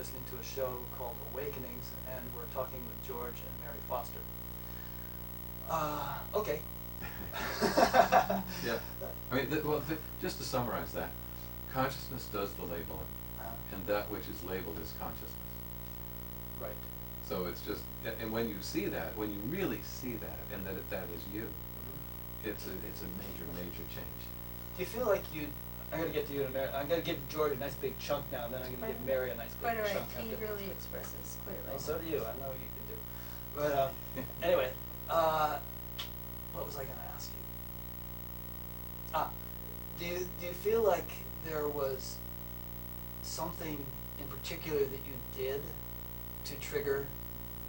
listening to a show called Awakenings, and we're talking with George and Mary Foster. Okay. Yeah. I mean, just to summarize that, consciousness does the labeling, and that which is labeled is consciousness. Right. So it's just, and when you see that, when you really see that, and that is you, it's a major change. Do you feel like I'm going to get to you in a minute. I'm going to give George a nice big chunk now, and then I'm going to give Mary a nice big chunk. Quite alright. He really expresses clearly. Well, so do you. I know what you can do. But anyway, what was I going to ask you? Do you feel like there was something in particular that you did to trigger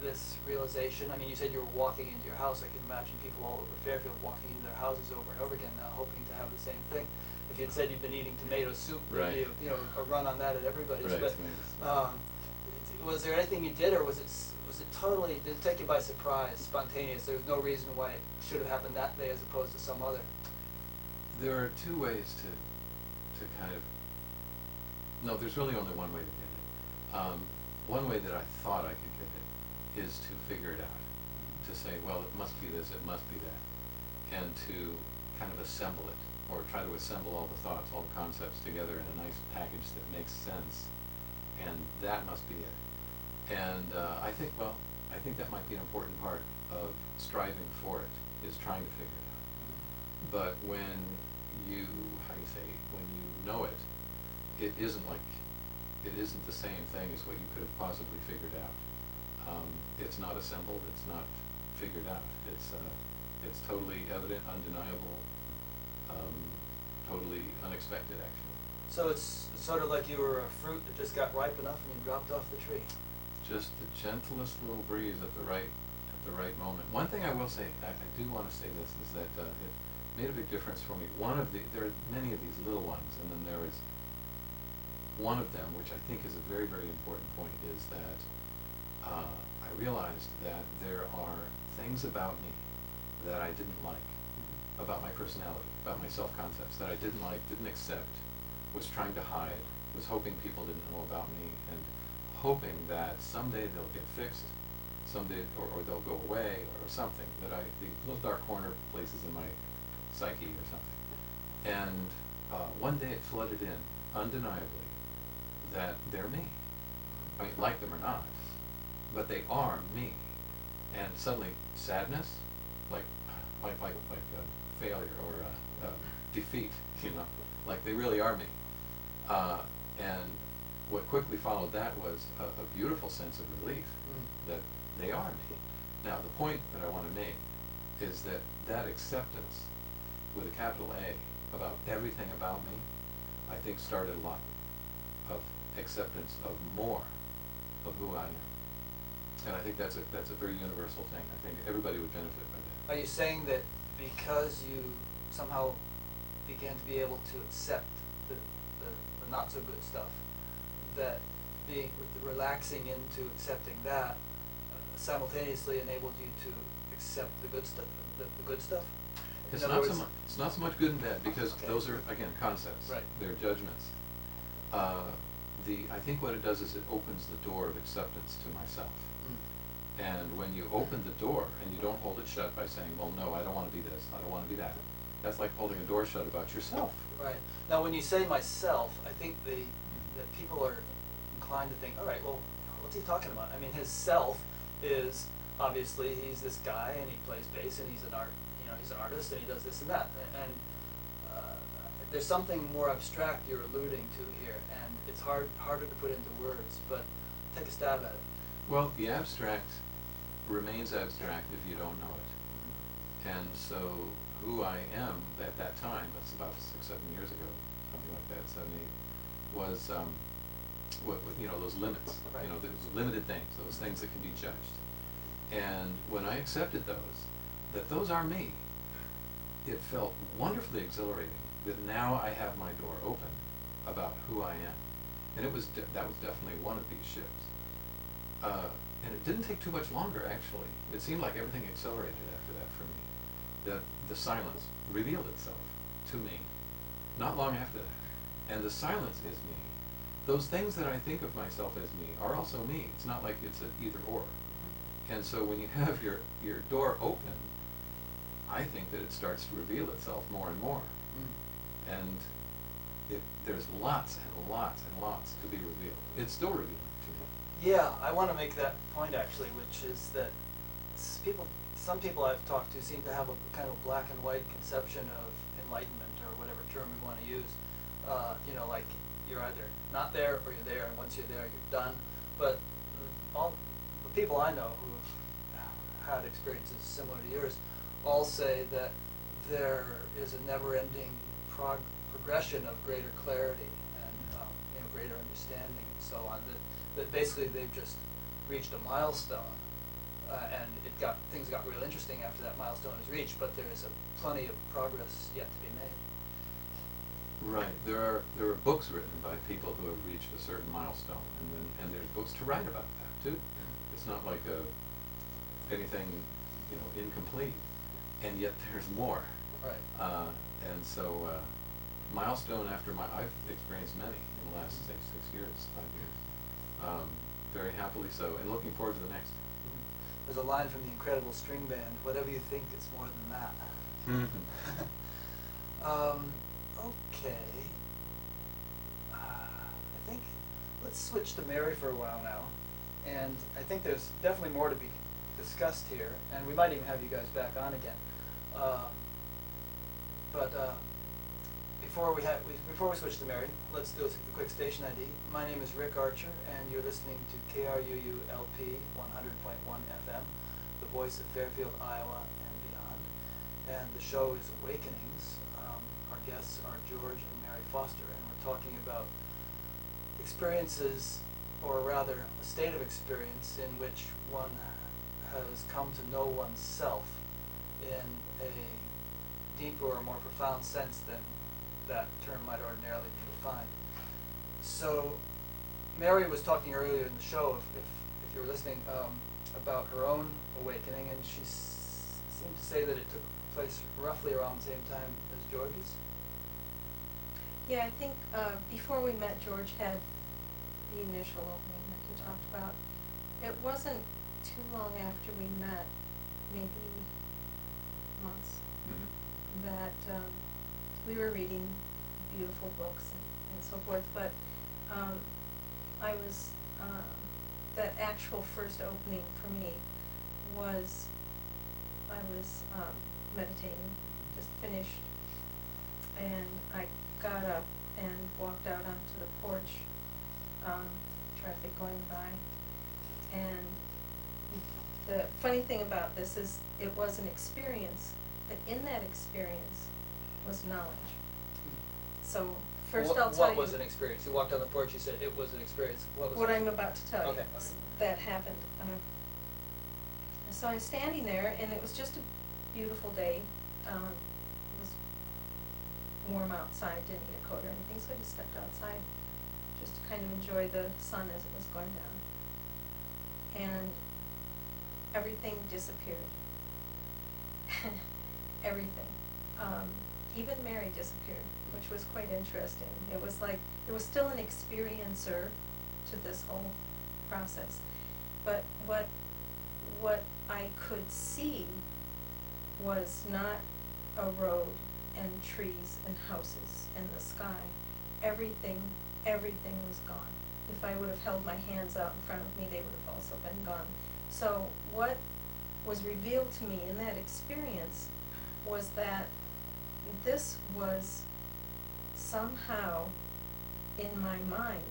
this realization? I mean, you said you were walking into your house. I can imagine people all over Fairfield walking into their houses over and over again now, hoping to have the same thing. If you'd said you'd been eating tomato soup, Right. maybe a run on that at everybody's. Right. But was there anything you did, or was it totally, did it take you by surprise, spontaneous? There was no reason why it should have happened that day as opposed to some other. There are two ways to kind of, no, there's really only one way to get it. One way that I thought I could get it is to figure it out, to say, well, it must be this, it must be that, and to kind of assemble it, or try to assemble all the thoughts, all the concepts together in a nice package that makes sense, and that must be it. And I think that might be an important part of striving for it, is trying to figure it out. But when you, when you know it, it isn't the same thing as what you could have possibly figured out. It's not assembled, it's not figured out. It's totally evident, undeniable, totally unexpected, actually. So it's sort of like you were a fruit that just got ripe enough and you dropped off the tree. Just the gentlest little breeze at the right moment. One thing I will say, I do want to say this, is that it made a big difference for me. There are many of these little ones, and then there is one of them, which I think is a very, very important point, is that I realized that there are things about me that I didn't like, about my personality, about my self-concepts, that I didn't like, didn't accept, was trying to hide, was hoping people didn't know about me, and hoping that someday they'll get fixed, someday, or they'll go away, or something, the little dark corner places in my psyche or something. And one day it flooded in, undeniably, that they're me. I mean, like them or not, but they are me. And suddenly, sadness, like failure or defeat, like they really are me. And what quickly followed that was a beautiful sense of relief that they are me. Now, the point that I want to make is that acceptance with a capital A about everything about me, I think started a lot of acceptance of more of who I am. And I think that's a very universal thing. I think everybody would benefit by that. Are you saying that because you somehow began to be able to accept the not so good stuff, that relaxing into accepting that simultaneously enabled you to accept the good stuff? The good stuff. It's not so much good and bad, because those are, again, concepts. Right. They're judgments. I think what it does is it opens the door of acceptance to myself. And when you open the door and you don't hold it shut by saying, well, no, I don't want to be this, I don't want to be that, that's like holding a door shut about yourself. Right. Now, when you say myself, I think that people are inclined to think, all right, well, what's he talking about? I mean, his self is, obviously, he's this guy, and he plays bass, and he's an artist, and he does this and that. And there's something more abstract you're alluding to here, and it's harder to put into words, but take a stab at it. Well, the abstract remains abstract if you don't know it. And so who I am at that time, that's about 6-7 years ago, something like that, 7, 8, was those limits, Right. those limited things, those things that can be judged. And when I accepted those are me, it felt wonderfully exhilarating that now I have my door open about who I am. And that was definitely one of these shifts. And it didn't take too much longer, actually. It seemed like everything accelerated after that for me. That the silence revealed itself to me not long after that. And the silence is me. those things that I think of myself as me are also me. It's not like it's an either or. And so when you have your door open, I think that it starts to reveal itself more and more. Mm. And there's lots and lots and lots to be revealed. It's still revealing to me. Yeah, I want to make that point actually, which is that some people I've talked to seem to have a kind of black and white conception of enlightenment, or whatever term we want to use. You know, like you're either not there or you're there, and once you're there, you're done. But all the people I know who've had experiences similar to yours all say that there is a never-ending progression of greater clarity and you know, greater understanding and so on. That basically they've just reached a milestone, and things got real interesting after that milestone is reached. But there is plenty of progress yet to be made. Right. There are books written by people who have reached a certain milestone, and there's books to write about that too. It's not like anything, you know, incomplete, and yet there's more. Right. And so milestone after I've experienced many in the last 6 years, 5 years, very happily so, and looking forward to the next. There's a line from the Incredible String Band: "Whatever you think, it's more than that." Okay. I think let's switch to Mary for a while now, and I think there's definitely more to be discussed here, and we might even have you guys back on again. Before we switch to Mary, let's do a quick station ID. My name is Rick Archer, and you're listening to KRUU LP 100.1 FM, the voice of Fairfield, Iowa, and beyond. And the show is Awakenings. Our guests are George and Mary Foster, and we're talking about experiences, or rather a state of experience in which one has come to know oneself in a deeper or more profound sense than that term might ordinarily be defined. So Mary was talking earlier in the show, if you were listening, about her own awakening, and she seemed to say that it took place roughly around the same time as George's. Yeah, I think before we met, George had the initial opening that he talked about. It wasn't too long after we met, maybe months, that we were reading beautiful books and so forth, but I was, that actual first opening for me was, I was meditating, just finished, and I got up and walked out onto the porch, traffic going by, and the funny thing about this is it was an experience, but in that experience was knowledge. So first I'll tell you. What was an experience? You walked on the porch, you said it was an experience. What I'm about to tell you. Okay. That happened. So I was standing there, and it was just a beautiful day. It was warm outside, didn't need a coat or anything, so I just stepped outside just to kind of enjoy the sun as it was going down. And everything disappeared. Everything. Even Mary disappeared, which was quite interesting. It was like, there was still an experiencer to this whole process. But what I could see was not a road and trees and houses and the sky. Everything was gone. If I would have held my hands out in front of me, they would have also been gone. So what was revealed to me in that experience was that this was somehow in my mind,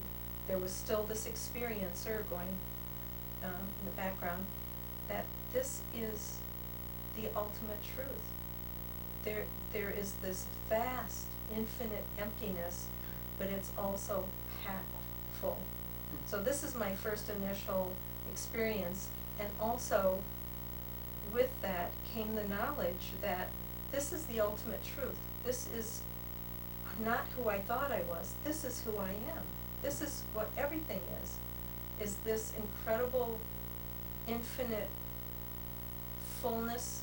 there was still this experiencer going in the background, that this is the ultimate truth. There is this vast, infinite emptiness, but it's also packed full. So this is my first initial experience, and also with that came the knowledge that this is the ultimate truth. This is not who I thought I was. This is who I am. This is what everything is this incredible, infinite fullness